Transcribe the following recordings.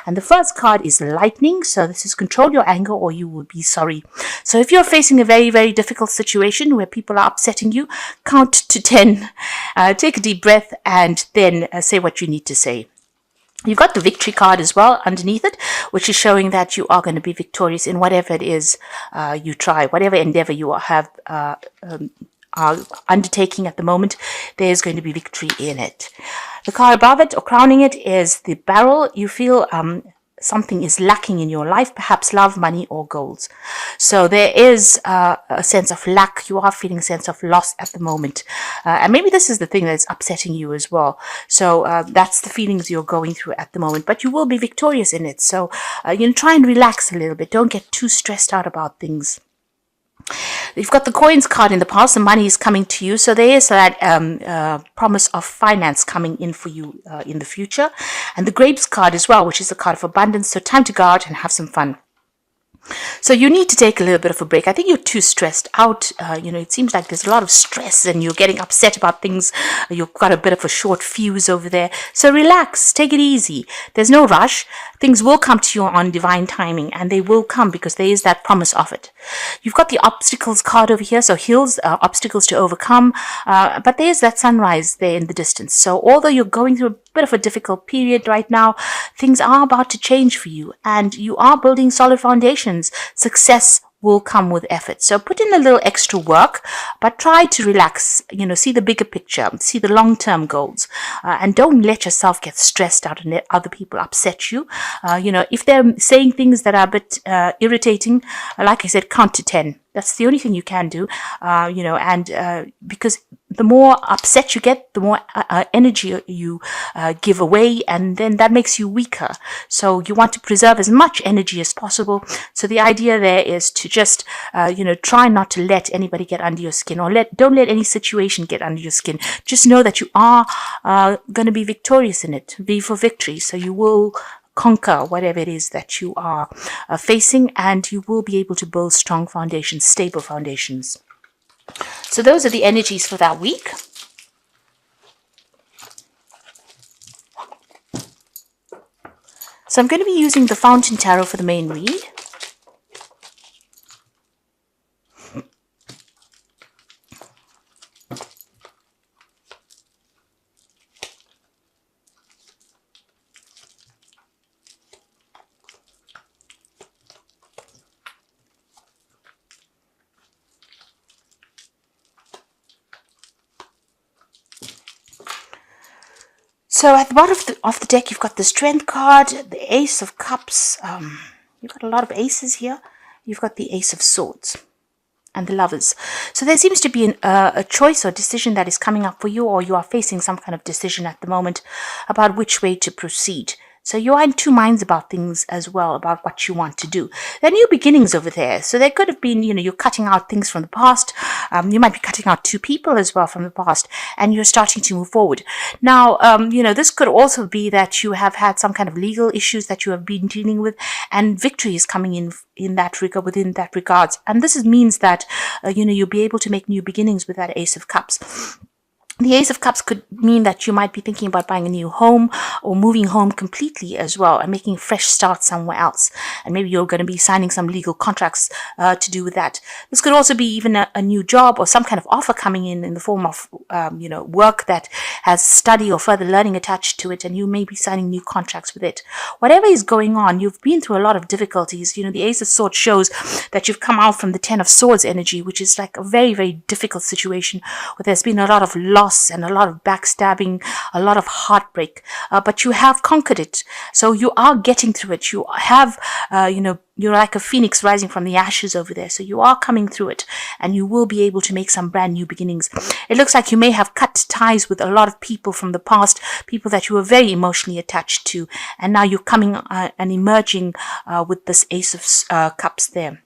And the first card is lightning. So this is control your anger or you will be sorry. So if you're facing a very, very difficult situation where people are upsetting you, count to 10, take a deep breath, and then say what you need to say. You've got the victory card as well underneath it, which is showing that you are going to be victorious in whatever it is you try, whatever endeavor you are undertaking at the moment. There's going to be victory in it. The card above it, or crowning it, is the barrel. You feel something is lacking in your life, perhaps love, money, or goals. So there is a sense of lack. You are feeling a sense of loss at the moment. And maybe this is the thing that's upsetting you as well. So that's the feelings you're going through at the moment. But you will be victorious in it. So try and relax a little bit. Don't get too stressed out about things. You've got the coins card in the past. The money is coming to you. So there is that promise of finance coming in for you in the future. And the grapes card as well, which is a card of abundance. So time to go out and have some fun. So you need to take a little bit of a break. I think you're too stressed out. It seems like there's a lot of stress and you're getting upset about things. You've got a bit of a short fuse over there. So relax, take it easy. There's no rush. Things will come to you on divine timing, and they will come because there is that promise of it. You've got the obstacles card over here. So hills, obstacles to overcome. But there's that sunrise there in the distance. So although you're going through a bit of a difficult period right now, things are about to change for you, and you are building solid foundations. Success will come with effort. So put in a little extra work, but try to relax, see the bigger picture, see the long-term goals, and don't let yourself get stressed out and let other people upset you. If they're saying things that are a bit irritating, like I said, count to 10. That's the only thing you can do, because the more upset you get, the more energy you give away, and then that makes you weaker. So you want to preserve as much energy as possible. So the idea there is to just, try not to let anybody get under your skin, or don't let any situation get under your skin. Just know that you are going to be victorious in it. Be for victory. So you will conquer whatever it is that you are facing, and you will be able to build strong foundations, stable foundations. So those are the energies for that week. So I'm going to be using the Fountain Tarot for the main read. So at the bottom of the deck, you've got the Strength card, the Ace of Cups. You've got a lot of aces here. You've got the Ace of Swords and the Lovers. So there seems to be a choice or decision that is coming up for you, or you are facing some kind of decision at the moment about which way to proceed. So you are in two minds about things as well, about what you want to do. There are new beginnings over there. So there could have been, you're cutting out things from the past. You might be cutting out two people as well from the past, and you're starting to move forward. Now, this could also be that you have had some kind of legal issues that you have been dealing with, and victory is coming in that regard, within that regards. And this means that, you'll be able to make new beginnings with that Ace of Cups. The Ace of Cups could mean that you might be thinking about buying a new home or moving home completely as well, and making a fresh start somewhere else. And maybe you're going to be signing some legal contracts to do with that. This could also be even a new job or some kind of offer coming in the form of, work that has study or further learning attached to it, and you may be signing new contracts with it. Whatever is going on, you've been through a lot of difficulties. The Ace of Swords shows that you've come out from the Ten of Swords energy, which is like a very, very difficult situation where there's been a lot of loss and a lot of backstabbing, a lot of heartbreak, but you have conquered it. So you are getting through it. You have, you're like a phoenix rising from the ashes over there. So you are coming through it, and you will be able to make some brand new beginnings. It looks like you may have cut ties with a lot of people from the past, people that you were very emotionally attached to, and now you're coming and emerging with this Ace of Cups there.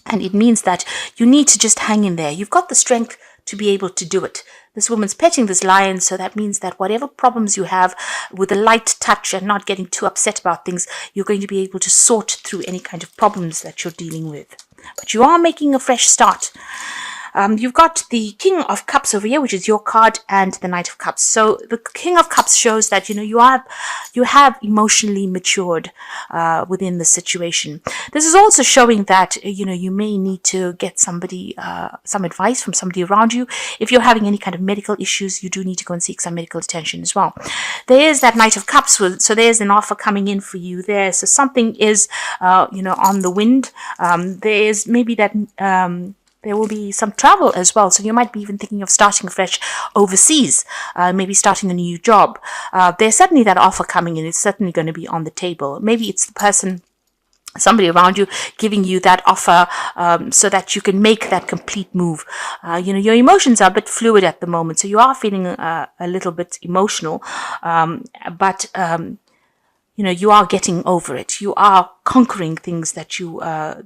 And it means that you need to just hang in there. You've got the strength to be able to do it. This woman's petting this lion, so that means that whatever problems you have, with a light touch and not getting too upset about things, you're going to be able to sort through any kind of problems that you're dealing with. But you are making a fresh start. You've got the King of Cups over here, which is your card, and the Knight of Cups. So the King of Cups shows that you have emotionally matured within the situation. This is also showing that you may need to get somebody some advice from somebody around you. If you're having any kind of medical issues, you do need to go and seek some medical attention as well. There is that Knight of Cups, so there's an offer coming in for you there. So something is on the wind. There is maybe that there will be some travel as well. So you might be even thinking of starting fresh overseas, maybe starting a new job. There's certainly that offer coming in. It's certainly going to be on the table. Maybe it's the person, somebody around you, giving you that offer so that you can make that complete move. Your emotions are a bit fluid at the moment, so you are feeling a little bit emotional, but you are getting over it. You are conquering things that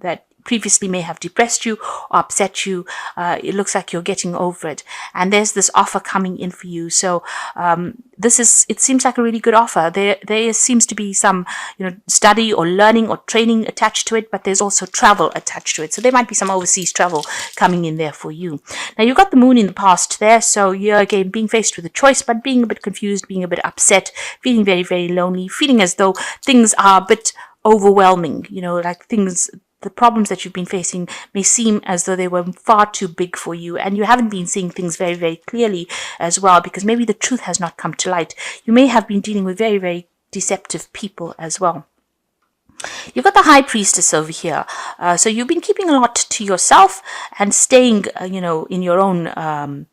that previously may have depressed you or upset you. It looks like you're getting over it, and there's this offer coming in for you. So it seems like a really good offer. There seems to be some study or learning or training attached to it, but there's also travel attached to it. So there might be some overseas travel coming in there for you. Now you've got the Moon in the past there, so you're again being faced with a choice, but being a bit confused, being a bit upset, feeling very, very lonely, feeling as though things are a bit overwhelming, like the problems that you've been facing may seem as though they were far too big for you, and you haven't been seeing things very, very clearly as well, because maybe the truth has not come to light. You may have been dealing with very, very deceptive people as well. You've got the High Priestess over here. So you've been keeping a lot to yourself and staying, in your own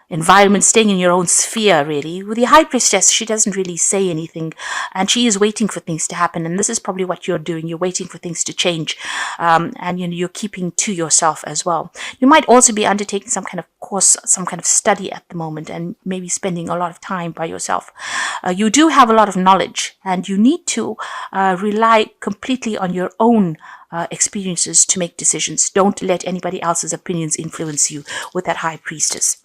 environment, staying in your own sphere, really. With the High Priestess, she doesn't really say anything, and she is waiting for things to happen, and this is probably what you're doing. You're waiting for things to change, and you're keeping to yourself as well. You might also be undertaking some kind of course, some kind of study at the moment, and maybe spending a lot of time by yourself. You do have a lot of knowledge, and you need to rely completely on your own experiences to make decisions. Don't let anybody else's opinions influence you with that High Priestess.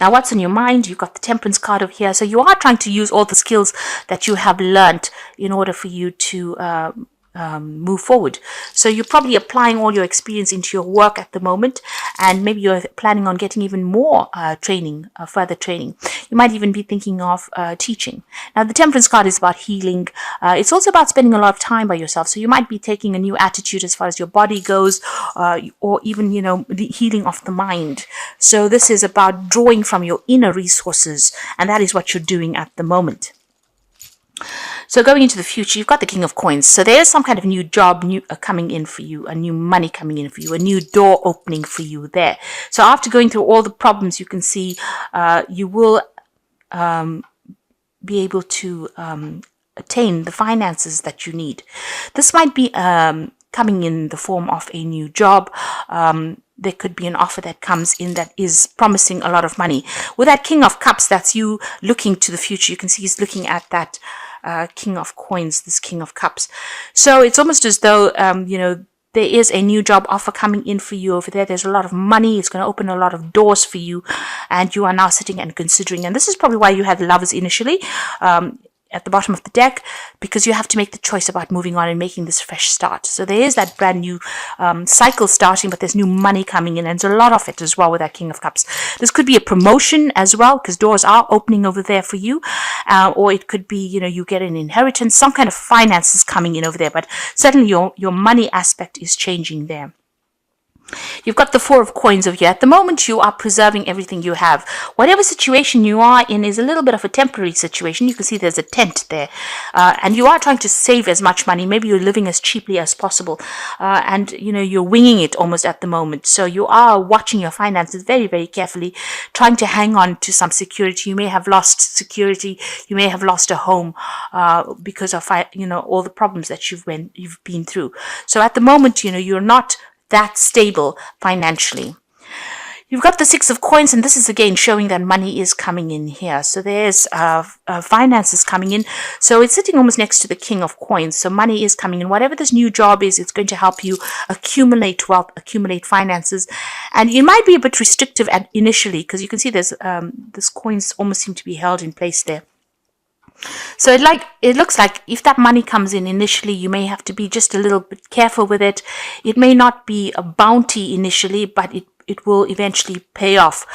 Now, what's on your mind? You've got the Temperance card over here. So you are trying to use all the skills that you have learnt in order for you to move forward. So you're probably applying all your experience into your work at the moment, and maybe you're planning on getting even more training, further training. You might even be thinking of teaching. Now, the Temperance card is about healing. It's also about spending a lot of time by yourself. So you might be taking a new attitude as far as your body goes, or even, the healing of the mind. So this is about drawing from your inner resources, and that is what you're doing at the moment. So going into the future, you've got the King of Coins. So there's some kind of new job coming in for you, a new money coming in for you, a new door opening for you there. So after going through all the problems, you can see you will be able to attain the finances that you need. This might be coming in the form of a new job. There could be an offer that comes in that is promising a lot of money. With that King of Cups, that's you looking to the future. You can see he's looking at that King of Coins, this King of Cups. So it's almost as though, there is a new job offer coming in for you over there. There's a lot of money. It's going to open a lot of doors for you, and you are now sitting and considering. And this is probably why you had Lovers initially at the bottom of the deck, because you have to make the choice about moving on and making this fresh start. So there is that brand new cycle starting, but there's new money coming in, and there's a lot of it as well with that King of Cups. This could be a promotion as well, because doors are opening over there for you, or it could be, you get an inheritance, some kind of finances coming in over there, but certainly your money aspect is changing there. You've got the Four of Coins over here. At the moment, you are preserving everything you have. Whatever situation you are in is a little bit of a temporary situation. You can see there's a tent there. And you are trying to save as much money. Maybe you're living as cheaply as possible. And, you're winging it almost at the moment. So you are watching your finances very, very carefully, trying to hang on to some security. You may have lost security. You may have lost a home because of, all the problems that you've been through. So at the moment, you're not that stable financially. You've got the Six of Coins, and this is again showing that money is coming in here. So there's finances coming in. So it's sitting almost next to the King of Coins. So money is coming in. Whatever this new job is, it's going to help you accumulate wealth, accumulate finances. And you might be a bit restrictive initially, because you can see there's this coins almost seem to be held in place there. So it looks like if that money comes in initially, you may have to be just a little bit careful with it. It may not be a bounty initially, but it will eventually pay off.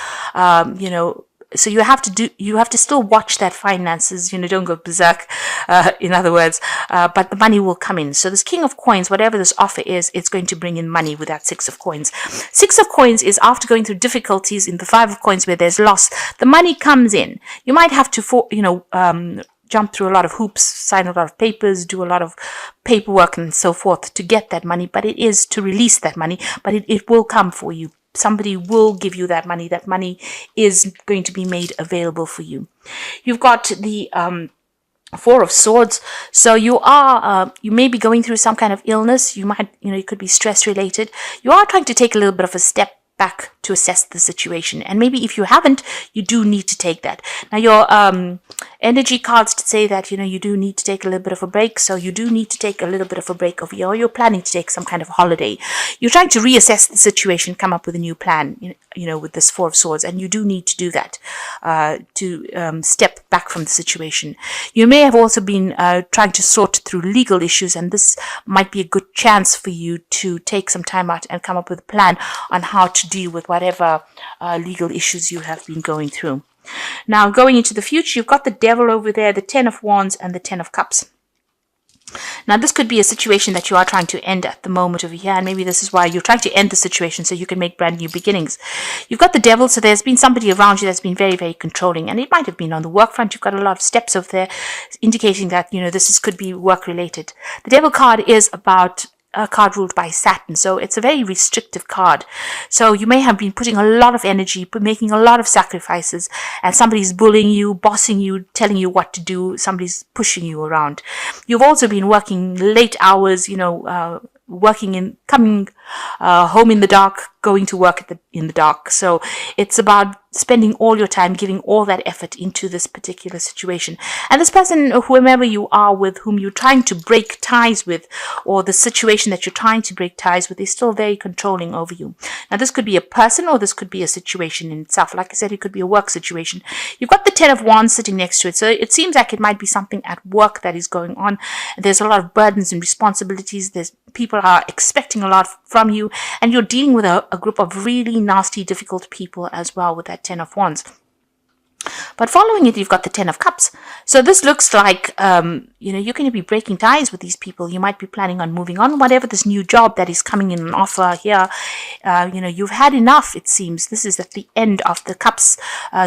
So you have to still watch that finances, don't go berserk, in other words, but the money will come in. So this King of Coins, whatever this offer is, it's going to bring in money with that Six of Coins. Six of Coins is after going through difficulties in the Five of Coins where there's loss, the money comes in. You might have to, jump through a lot of hoops, sign a lot of papers, do a lot of paperwork and so forth to get that money, but it is to release that money, but it will come for you. Somebody will give you that money. That money is going to be made available for you. You've got the Four of Swords. So you may be going through some kind of illness. You might, it could be stress related. You are trying to take a little bit of a step back to assess the situation, and maybe if you haven't, you do need to take that. Now your energy cards to say that you do need to take a little bit of a break, so you do need to take a little bit of a break of you're planning to take some kind of holiday. You're trying to reassess the situation, come up with a new plan, with this Four of Swords, and you do need to do that to step back from the situation. You may have also been trying to sort through legal issues, and this might be a good chance for you to take some time out and come up with a plan on how to deal with whatever legal issues you have been going through. Now, going into the future, you've got the Devil over there, the Ten of Wands, and the Ten of Cups. Now, this could be a situation that you are trying to end at the moment over here, and maybe this is why you're trying to end the situation so you can make brand new beginnings. You've got the Devil, so there's been somebody around you that's been very, very controlling, and it might have been on the work front. You've got a lot of steps over there indicating that, could be work-related. The Devil card is about a card ruled by Saturn, so it's a very restrictive card. So you may have been putting a lot of energy, making a lot of sacrifices, and somebody's bullying you, bossing you, telling you what to do. Somebody's pushing you around. You've also been working late hours, coming home in the dark, going to work in the dark. So it's about spending all your time, giving all that effort into this particular situation. And this person, whomever you are with, whom you're trying to break ties with, or the situation that you're trying to break ties with, is still very controlling over you. Now, this could be a person, or this could be a situation in itself. Like I said, it could be a work situation. You've got the Ten of Wands sitting next to it. So it seems like it might be something at work that is going on. There's a lot of burdens and responsibilities. People are expecting a lot from you, and you're dealing with a group of really nasty, difficult people as well with that Ten of Wands. But following it, you've got the Ten of Cups. So this looks like, you're going to be breaking ties with these people. You might be planning on moving on, whatever this new job that is coming in an offer here. You've had enough, it seems. This is at the end of the Cups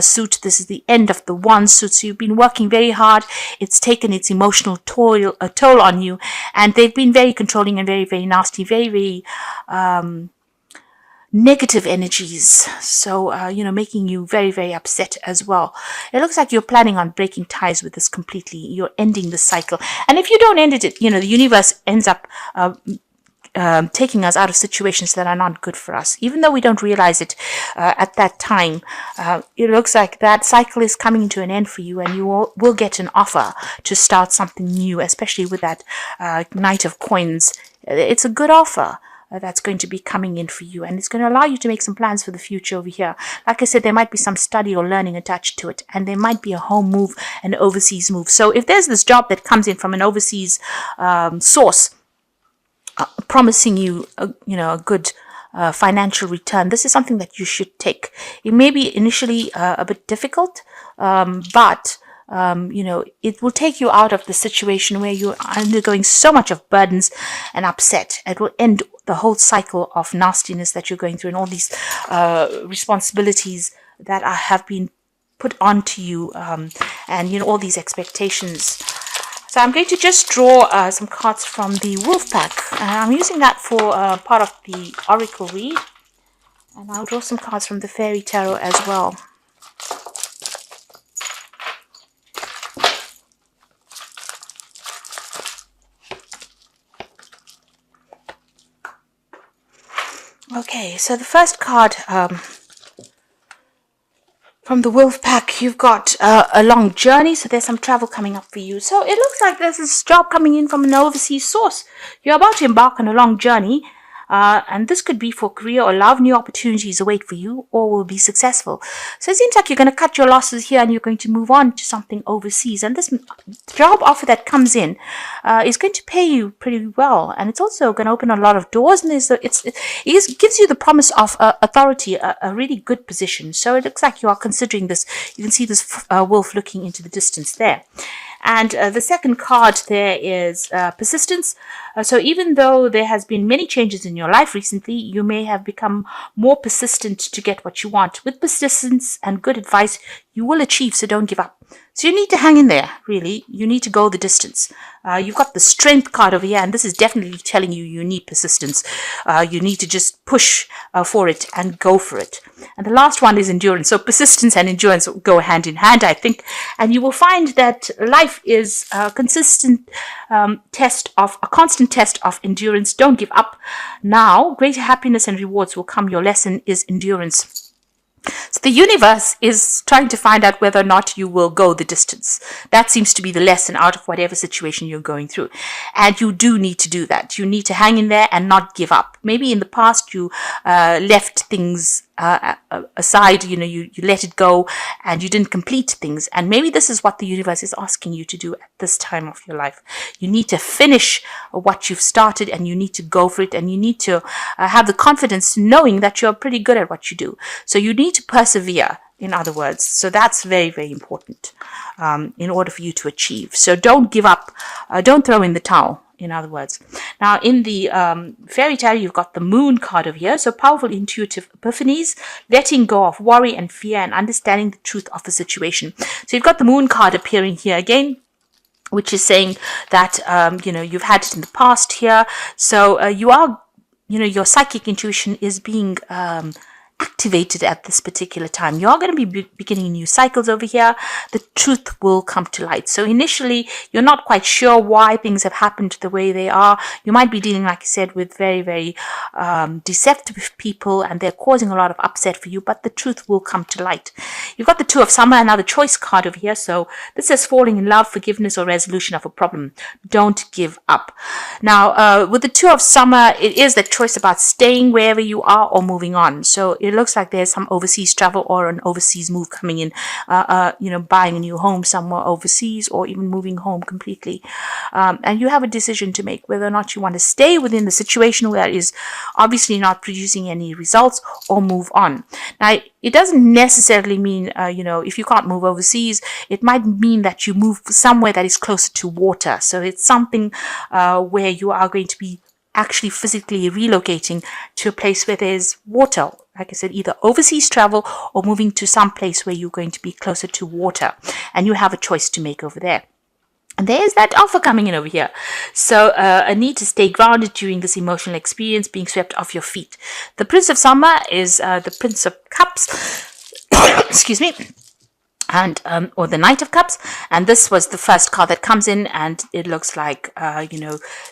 suit. This is the end of the Wands suit. So you've been working very hard. It's taken its emotional toll on you. And they've been very controlling and very, very nasty, very, very negative energies, so making you very, very upset as well. It looks like you're planning on breaking ties with this completely. You're ending the cycle, and if you don't end it, the universe ends up taking us out of situations that are not good for us, even though we don't realize it at that time. It looks like that cycle is coming to an end for you, and you will get an offer to start something new, especially with that Knight of Coins. It's a good offer that's going to be coming in for you, and it's going to allow you to make some plans for the future over here. Like I said, there might be some study or learning attached to it, and there might be a home move, an overseas move. So if there's this job that comes in from an overseas source, promising you a good financial return, this is something that you should take. It may be initially a bit difficult, but it will take you out of the situation where you're undergoing so much of burdens and upset. It will end the whole cycle of nastiness that you're going through, and all these responsibilities that have been put onto you, and all these expectations. So I'm going to just draw some cards from the Wolf Pack. I'm using that for part of the Oracle read, and I'll draw some cards from the Fairy Tarot as well. Okay, so the first card from the Wolf Pack, you've got a long journey, so there's some travel coming up for you. So it looks like there's this job coming in from an overseas source. You're about to embark on a long journey, and this could be for career or love. New opportunities await for you or will be successful. So it seems like you're going to cut your losses here and you're going to move on to something overseas. And this job offer that comes in is going to pay you pretty well. And it's also going to open a lot of doors. And it gives you the promise of authority, a really good position. So it looks like you are considering this. You can see this wolf looking into the distance there. And the second card there is persistence. So even though there has been many changes in your life recently, you may have become more persistent to get what you want. With persistence and good advice, you will achieve, so don't give up. So you need to hang in there, really. You need to go the distance. You've got the strength card over here, and this is definitely telling you you need persistence. You need to just push for it and go for it. And the last one is endurance. So persistence and endurance go hand in hand, I think. And you will find that life is a constant test of endurance. Don't give up. Now, greater happiness and rewards will come. Your lesson is endurance. So the universe is trying to find out whether or not you will go the distance. That seems to be the lesson out of whatever situation you're going through. And you do need to do that. You need to hang in there and not give up. Maybe in the past you left things aside, you let it go and you didn't complete things. And maybe this is what the universe is asking you to do at this time of your life. You need to finish what you've started and you need to go for it, and you need to have the confidence knowing that you're pretty good at what you do. So you need to persevere, in other words. So that's very, very important in order for you to achieve. So don't give up. Don't throw in the towel. In other words. Now, in the fairy tale, you've got the moon card over here. So powerful intuitive epiphanies, letting go of worry and fear and understanding the truth of the situation. So you've got the moon card appearing here again, which is saying that, you've had it in the past here. So you are, your psychic intuition is being activated at this particular time. You are going to be beginning new cycles over here. The truth will come to light. So initially, you're not quite sure why things have happened the way they are. You might be dealing, like I said, with very, very deceptive people, and they're causing a lot of upset for you, but the truth will come to light. You've got the Two of Summer, another choice card over here. So this says falling in love, forgiveness, or resolution of a problem. Don't give up. Now, with the Two of Summer, it is that choice about staying wherever you are or moving on. So it looks like there's some overseas travel or an overseas move coming in, buying a new home somewhere overseas or even moving home completely. And you have a decision to make whether or not you want to stay within the situation where it is obviously not producing any results or move on. Now, it doesn't necessarily mean, if you can't move overseas, it might mean that you move somewhere that is closer to water. So it's something where you are going to be actually physically relocating to a place where there's water. Like I said, either overseas travel or moving to some place where you're going to be closer to water. And you have a choice to make over there. And there's that offer coming in over here. So a need to stay grounded during this emotional experience, being swept off your feet. The Prince of Summer is the Prince of Cups. Excuse me. And or the Knight of Cups, and this was the first card that comes in, and it looks like there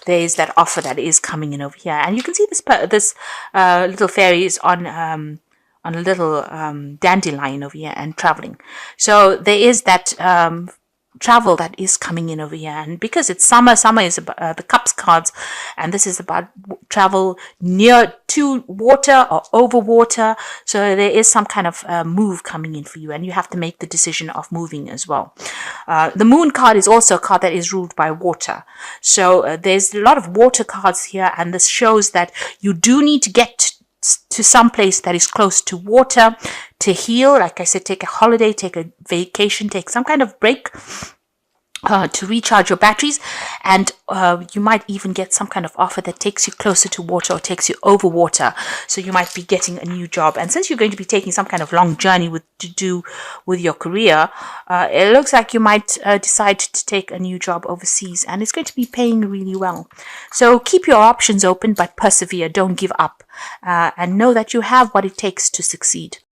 is that offer that is coming in over here, and you can see this little fairy is on a little dandelion over here and traveling. So there is that travel that is coming in over here, and because it's summer is about, the cups cards, and this is about travel near to water or over water. So there is some kind of move coming in for you, and you have to make the decision of moving as well. The moon card is also a card that is ruled by water, so there's a lot of water cards here, and this shows that you do need to get to some place that is close to water to heal. Like I said, take a holiday, take a vacation, take some kind of break to recharge your batteries, and you might even get some kind of offer that takes you closer to water or takes you over water. So you might be getting a new job, and since you're going to be taking some kind of long journey to do with your career, it looks like you might decide to take a new job overseas, and it's going to be paying really well. So keep your options open, but persevere. Don't give up, and know that you have what it takes to succeed.